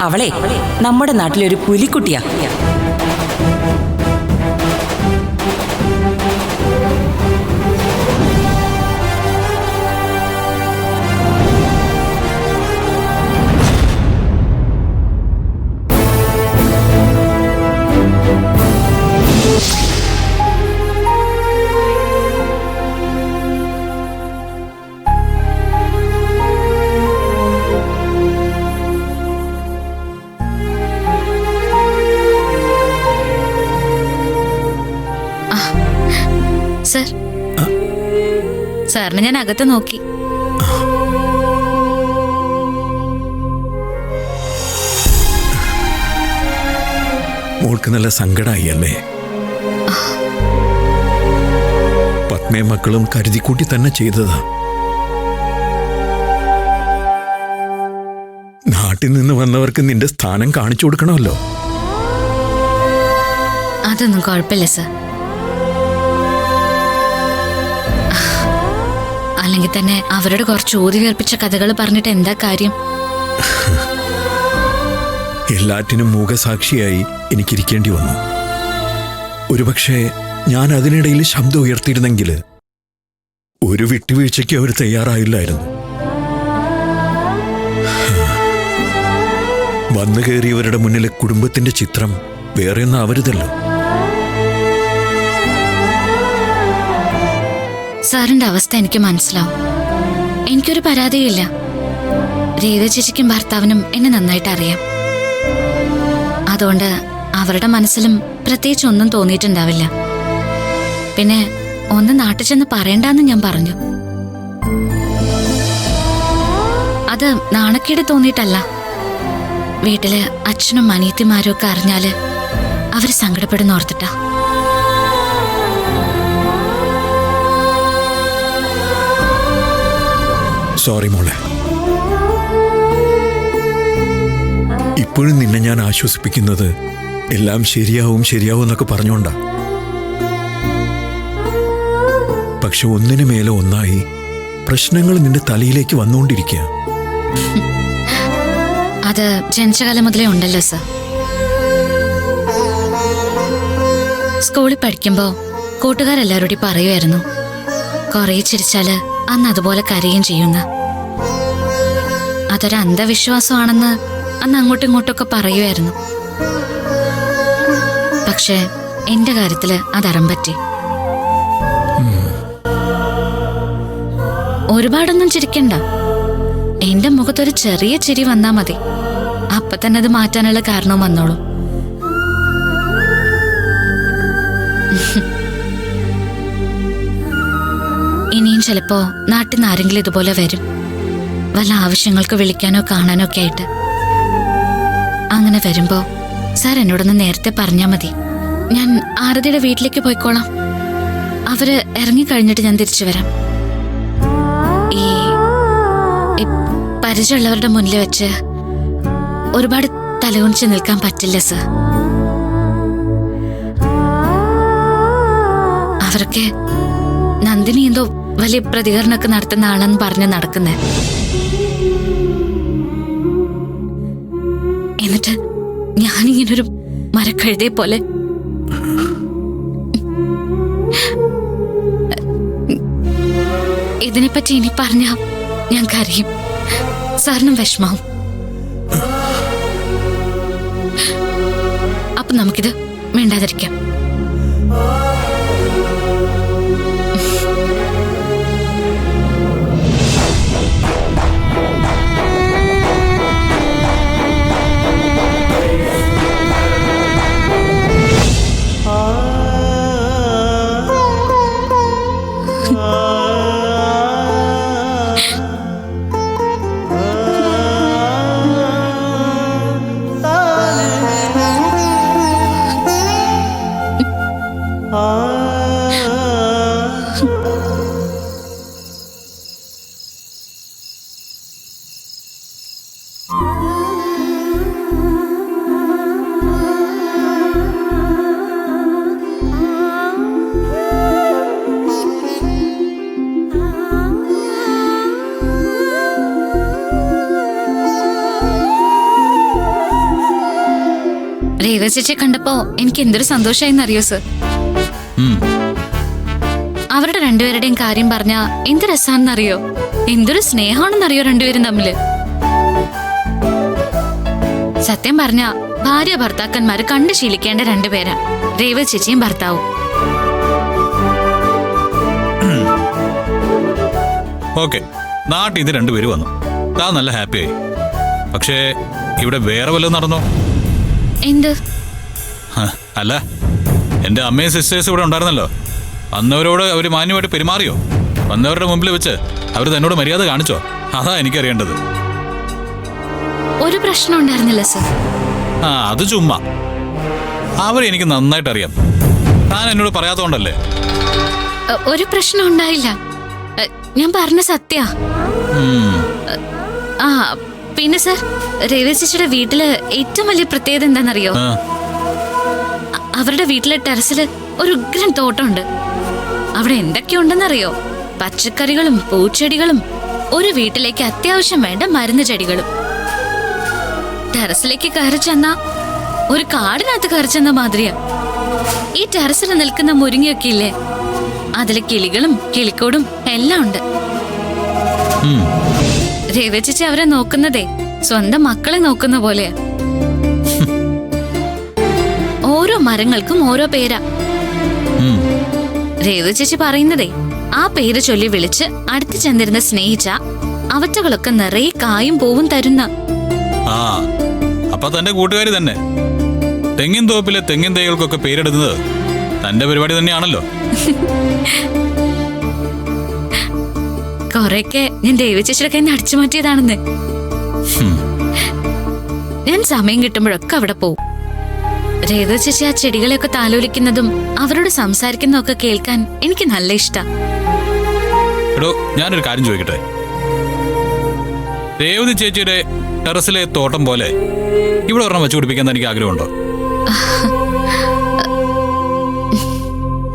അവളെ നമ്മുടെ നാട്ടിലെ ഒരു പുലിക്കുട്ടിയാ. സർ, സാറിന് ഞാൻ അകത്ത് നോക്കി. മോൾക്ക് നല്ല സങ്കടമായി അല്ലേ? പത്മയും മക്കളും കരുതിക്കൂട്ടി തന്നെ ചെയ്തതാ. നാട്ടിൽ നിന്ന് വന്നവർക്ക് നിന്റെ സ്ഥാനം കാണിച്ചു കൊടുക്കണമല്ലോ. അതൊന്നും കുഴപ്പമില്ല സർ. അല്ലെങ്കിൽ തന്നെ അവരോട് കുറച്ച് ഊതി വീർപ്പിച്ച കഥകൾ പറഞ്ഞിട്ട് എന്താ കാര്യം? എല്ലാറ്റിനും മൂകസാക്ഷിയായി എനിക്കിരിക്കേണ്ടി വന്നു. ഒരുപക്ഷെ ഞാൻ അതിനിടയിൽ ശബ്ദം ഉയർത്തിയിരുന്നെങ്കിൽ ഒരു വിട്ടുവീഴ്ചയ്ക്ക് അവർ തയ്യാറായില്ലായിരുന്നു. വന്നു കയറിയവരുടെ മുന്നിലെ കുടുംബത്തിന്റെ ചിത്രം വേറെയൊന്നും ആവരുതല്ലോ. സാറിന്റെ അവസ്ഥ എനിക്ക് മനസ്സിലാവും. എനിക്കൊരു പരാതിയില്ല. രേവ ചേച്ചിക്കും ഭർത്താവിനും എന്നെ നന്നായിട്ട് അറിയാം. അതുകൊണ്ട് അവരുടെ മനസ്സിലും പ്രത്യേകിച്ച് ഒന്നും തോന്നിയിട്ടുണ്ടാവില്ല. പിന്നെ ഒന്ന് നാട്ടിൽ ചെന്ന് പറയണ്ടെന്ന് ഞാൻ പറഞ്ഞു. അത് നാണക്കേട് തോന്നിയിട്ടല്ല. വീട്ടില് അച്ഛനും അനിയത്തിമാരും ഒക്കെ അറിഞ്ഞാല് അവര് സങ്കടപ്പെടുന്ന ഓർത്തിട്ടാ. സോറി മോളെ. ഇപ്പോഴും നിന്നെ ഞാൻ ആശ്വസിപ്പിക്കുന്നത് എല്ലാം ശരിയാവും ശരിയാവും എന്നൊക്കെ പറഞ്ഞോണ്ടാ. പക്ഷെ ഒന്നിനു മേലെ ഒന്നായി പ്രശ്നങ്ങൾ നിന്റെ തലയിലേക്ക് വന്നുകൊണ്ടിരിക്കുക. അത് ജനിച്ചകാലം മുതലേ ഉണ്ടല്ലോ സർ. സ്കൂളിൽ പഠിക്കുമ്പോ കൂട്ടുകാരെല്ലാവരോടും പറയുമായിരുന്നു, കുറേ ചിരിച്ചാല് അന്ന് അതുപോലെ കരയും ചെയ്യുന്ന. അതൊരു അന്ധവിശ്വാസമാണെന്ന് അന്ന് അങ്ങോട്ടും ഇങ്ങോട്ടൊക്കെ പറയുമായിരുന്നു. പക്ഷെ എന്റെ കാര്യത്തില് അതറം പറ്റി. ഒരുപാടൊന്നും ചിരിക്കണ്ട. എന്റെ മുഖത്തൊരു ചെറിയ ചിരി വന്നാ മതി. അപ്പൊ തന്നെ അത് മാറ്റാനുള്ള കാരണവും വന്നോളൂ. ഇനിയും ചിലപ്പോ നാട്ടിൽ നിന്ന് ആരെങ്കിലും ഇതുപോലെ വരും, വല്ല ആവശ്യങ്ങൾക്ക് വിളിക്കാനോ കാണാനോ ഒക്കെ ആയിട്ട്. അങ്ങനെ വരുമ്പോ സാർ എന്നോടൊന്ന് നേരത്തെ പറഞ്ഞാ മതി. ഞാൻ ആരതിയുടെ വീട്ടിലേക്ക് പോയിക്കോളാം. അവര് ഇറങ്ങിക്കഴിഞ്ഞിട്ട് ഞാൻ തിരിച്ചു വരാം. ഈ പരിചയമുള്ളവരുടെ മുന്നിൽ വെച്ച് ഒരുപാട് തലകുനിച്ച് നിൽക്കാൻ പറ്റില്ല സർ. അവരൊക്കെ നന്ദിനി എന്തോ വലിയ പ്രതികരണമൊക്കെ നടത്തുന്ന ആളെന്ന് പറഞ്ഞ് നടക്കുന്നേ. എന്നിട്ട് ഞാനിങ്ങനൊരു മരക്കഴുതയെ പോലെ ഇതിനെപ്പറ്റി ഇനി പറഞ്ഞ ഞാൻ കരയും. സാറിനും വിഷമാവും. അപ്പൊ നമുക്കിത് വേണ്ടാതിരിക്കാം. രേവ ചേച്ചിയെ കണ്ടപ്പോ എനിക്ക് എന്തൊരു സന്തോഷമായിന്നറിയോ സർ. ഉം. അവരുടെ രണ്ടുപേരുടെയും കാര്യം പറഞ്ഞ എന്ത് രസാണെന്നറിയോ, എന്തൊരു സ്നേഹമാണെന്നറിയോ രണ്ടുപേരും തമ്മില്. സത്യം പറഞ്ഞ ഭാര്യ ഭർത്താക്കന്മാര് കണ്ടു ശീലിക്കേണ്ട രണ്ടുപേരാ രേവ ചേച്ചിയും ഭർത്താവും. ഓക്കെ, നാട്ടിൽ ഇത് രണ്ടുപേര് വന്നു, താൻ നല്ല ഹാപ്പിയായി. പക്ഷേ ഇവിടെ വേറെ വല്ലതും നടന്നോ? എന്ത്? അല്ല, എൻ്റെ അമ്മയും സിസ്റ്റേഴ്സ് ഇവിടെ ഉണ്ടായിരുന്നല്ലോ. വന്നവരോട് അവർ മാന്യമായിട്ട് പെരുമാറിയോ? വന്നവരുടെ മുമ്പിൽ വെച്ച് അവർ തന്നോട് മര്യാദ കാണിച്ചോ? അതാ എനിക്കറിയേണ്ടത്. ഒരു പ്രശ്നം ഉണ്ടായിരുന്നില്ല സർ. അത് ചുമ്മാ. അവരെനിക്ക് നന്നായിട്ട് അറിയാം. താൻ എന്നോട് പറയാത്തതുകൊണ്ടല്ലേ? ഒരു പ്രശ്നം ഉണ്ടായില്ല, ഞാൻ പറഞ്ഞ സത്യ. പിന്നെ സർ, രേവ ചേച്ചിയുടെ വീട്ടില് ഏറ്റവും വലിയ പ്രത്യേകത എന്താണെന്നറിയോ? അവരുടെ വീട്ടിലെ ടെറസില് ഒരു ഉഗ്രൻ തോട്ടമുണ്ട്. അവിടെ എന്തൊക്കെയുണ്ടെന്നറിയോ? പച്ചക്കറികളും പൂച്ചെടികളും ഒരു വീട്ടിലേക്ക് അത്യാവശ്യം വേണ്ട മരുന്ന് ചെടികളും. ടെറസിലേക്ക് കയറി ചെന്ന ഒരു കാടിനകത്ത് കയറി ചെന്ന മാതിരിയാ. ഈ ടെറസിൽ നിൽക്കുന്ന മുരിങ്ങയൊക്കെ ഇല്ലേ, അതിലെ കിളികളും കിളിക്കോടും എല്ലാം ഉണ്ട്. രേവ ചേച്ചി അവരെ നോക്കുന്നതേ സ്വന്തം മക്കളെ നോക്കുന്ന പോലെയാ. ഓരോ മരങ്ങൾക്കും ഓരോ പേരാ. രേവ ചേച്ചി പറയുന്നതേ ആ പേര് ചൊല്ലി വിളിച്ച് അടുത്ത് ചെന്നിരുന്ന് സ്നേഹിച്ച അവറ്റകളൊക്കെ നിറയെ കായും പൂവും തരുന്ന. അപ്പൊ തന്റെ കൂട്ടുകാരി തന്നെ തെങ്ങിൻ തോപ്പിലെ തെങ്ങിൻ തൈകൾക്കൊക്കെ പേരെടുക്കുന്നത് തന്റെ പരിപാടി തന്നെയാണല്ലോ. കൊറേയൊക്കെ ഞാൻ രേവ ചേച്ചിയുടെ കയ്യിൽ നിന്ന് അടിച്ചു മാറ്റിയതാണെന്ന്. ഞാൻ സമയം കിട്ടുമ്പോഴൊക്കെ അവിടെ പോവും. രേവ ചേച്ചി ആ ചെടികളെയൊക്കെ താലോലിക്കുന്നതും അവരോട് സംസാരിക്കുന്നതൊക്കെ കേൾക്കാൻ എനിക്ക് നല്ല ഇഷ്ടാ. എടോ, ഞാനൊരു കാര്യം ചോദിക്കട്ടെ. രേവതി ചേച്ചിയുടെ ടെറസിലെ തോട്ടം പോലെ ഇവിടെ ഒരെണ്ണം വെച്ചു പിടിപ്പിക്കാൻ എനിക്ക് ആഗ്രഹമുണ്ടോ?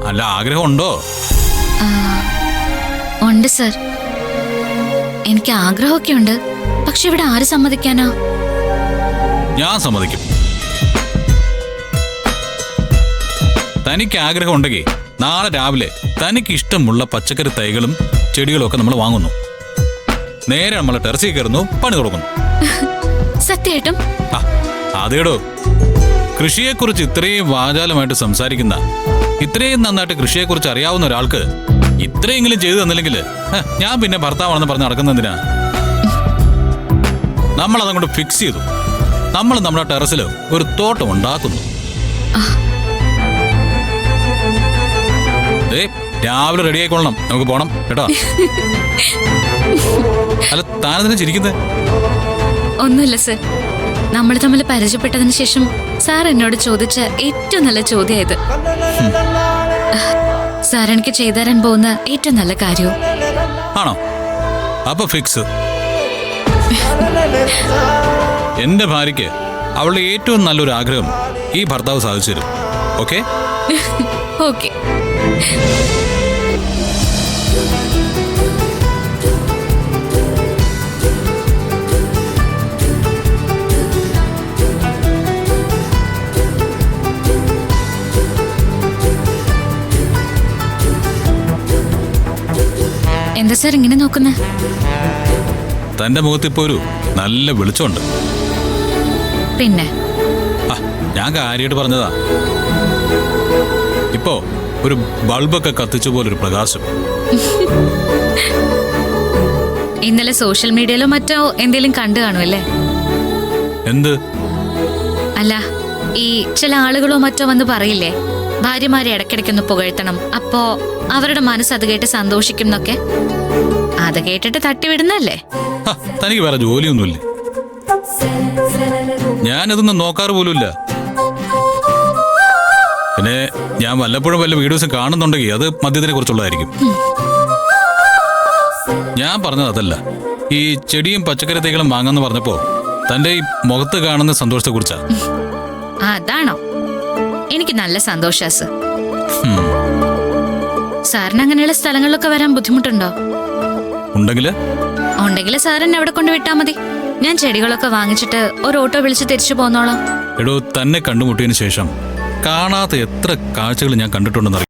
അല്ല, ആഗ്രഹമുണ്ടോ? ഉണ്ട് സർ, എനിക്ക് ആഗ്രഹമൊക്കെ ഉണ്ട്. പക്ഷെ ഇവിടെ ആര് സമ്മതിക്കാനാ? ഞാൻ സമ്മതിക്കും. തനിക്ക് ആഗ്രഹം ഉണ്ടെങ്കിൽ നാളെ രാവിലെ തനിക്ക് ഇഷ്ടമുള്ള പച്ചക്കറി തൈകളും ചെടികളും ഒക്കെ നമ്മൾ വാങ്ങുന്നു. നേരെ നമ്മളെ ടെറസിൽ കയറുന്നു, പണി തുടങ്ങുന്നു. സത്യമായിട്ടും? അതേടോ, കൃഷിയെക്കുറിച്ച് ഇത്രയും വാചാലമായിട്ട് സംസാരിക്കുന്ന, ഇത്രയും നന്നായിട്ട് കൃഷിയെക്കുറിച്ച് അറിയാവുന്ന ഒരാൾക്ക് ഇത്രയെങ്കിലും ചെയ്തു തന്നില്ലെങ്കിൽ ഞാൻ പിന്നെ ഭർത്താവാണെന്ന് പറഞ്ഞ് നടക്കുന്നതിനാ? നമ്മളതങ്ങോട്ട് ഫിക്സ് ചെയ്തു. നമ്മൾ നമ്മുടെ ടെറസിൽ ഒരു തോട്ടം ഉണ്ടാക്കുന്നു. രാവിലെ റെഡി ആയിക്കൊള്ളണം, നമുക്ക് പോണം കേട്ടോ. അല്ല, താനെന്തിനാ ചിരിക്കുന്നത്? ഒന്നുമില്ല സർ, നമ്മൾ തമ്മിൽ പരിചയപ്പെട്ടതിന് ശേഷം സാർ എന്നോട് ചോദിച്ച ഏറ്റവും നല്ല ചോദ്യമായത്. സാർ എനിക്ക് ചെയ്തു തരാൻ പോകുന്ന ഏറ്റവും നല്ല കാര്യവും. ആണോ? അപ്പൊ ഫിക്സ്. എന്റെ ഭാര്യയ്ക്ക് അവളുടെ ഏറ്റവും നല്ലൊരു ആഗ്രഹം ഈ ഭർത്താവ് സാധിച്ചു തരും. ഓക്കെ? ഓക്കെ. എന്താ സാർ ഇങ്ങനെ നോക്കുന്നേ? തന്റെ മുഖത്തിപ്പോ ഒരു നല്ല വെളിച്ചമുണ്ട്. പിന്നെ ഞാൻ കാര്യമായിട്ട് പറഞ്ഞതാ. ഇപ്പോ ഒരു ബൾബൊക്കെ കത്തിച്ച പോലൊരു പ്രകാശം. ഇന്നലെ സോഷ്യൽ മീഡിയയിലോ മറ്റോ എന്തെങ്കിലും കണ്ടു കാണുമല്ലേ? എന്ത്? അല്ല, ഈ ചില ആളുകളോ മറ്റോ വന്ന് പറയില്ലേ, ഭാര്യമാരെ ഇടയ്ക്കിടയ്ക്കൊന്ന് പുകഴ്ത്തണം, അപ്പോ അവരുടെ മനസ്സ് അത് കേട്ട് സന്തോഷിക്കും എന്നൊക്കെ. അത് കേട്ടിട്ട് തട്ടിവിടുന്നല്ലേ? തനിക്ക് വേറെ ജോലിയൊന്നുമില്ലേ? ഞാനിതൊന്നും നോക്കാറ് പോലുമില്ല. പിന്നെ ഞാൻ വല്ലപ്പോഴും വല്ല വീഡിയോസും കാണുന്നുണ്ടെങ്കിൽ അത് മദ്യത്തിനെ കുറിച്ചുള്ളതായിരിക്കും. ഞാൻ പറഞ്ഞത് അതല്ല. ഈ ചെടിയും പച്ചക്കറി തൈകളും വാങ്ങാന്ന് പറഞ്ഞപ്പോ തന്റെ ഈ മുഖത്ത് കാണുന്ന സന്തോഷത്തെ കുറിച്ചാ. അതാണോ? എനിക്ക് നല്ല സന്തോഷാ സർ. സാറിന് അങ്ങനെയുള്ള സ്ഥലങ്ങളിലൊക്കെ വരാൻ ബുദ്ധിമുട്ടുണ്ടോ? ഉണ്ടെങ്കില് ഉണ്ടെങ്കിൽ സാർ എന്നെ അവിടെ കൊണ്ട് വിട്ടാ മതി. ഞാൻ ചെടികളൊക്കെ വാങ്ങിച്ചിട്ട് ഒരു ഓട്ടോ വിളിച്ച് തിരിച്ചു പോന്നോളാം. എടോ, തന്നെ കണ്ടുമുട്ടിയതിനു ശേഷം കാണാത്ത എത്ര കാഴ്ചകൾ ഞാൻ കണ്ടിട്ടുണ്ടെന്നറിയോ?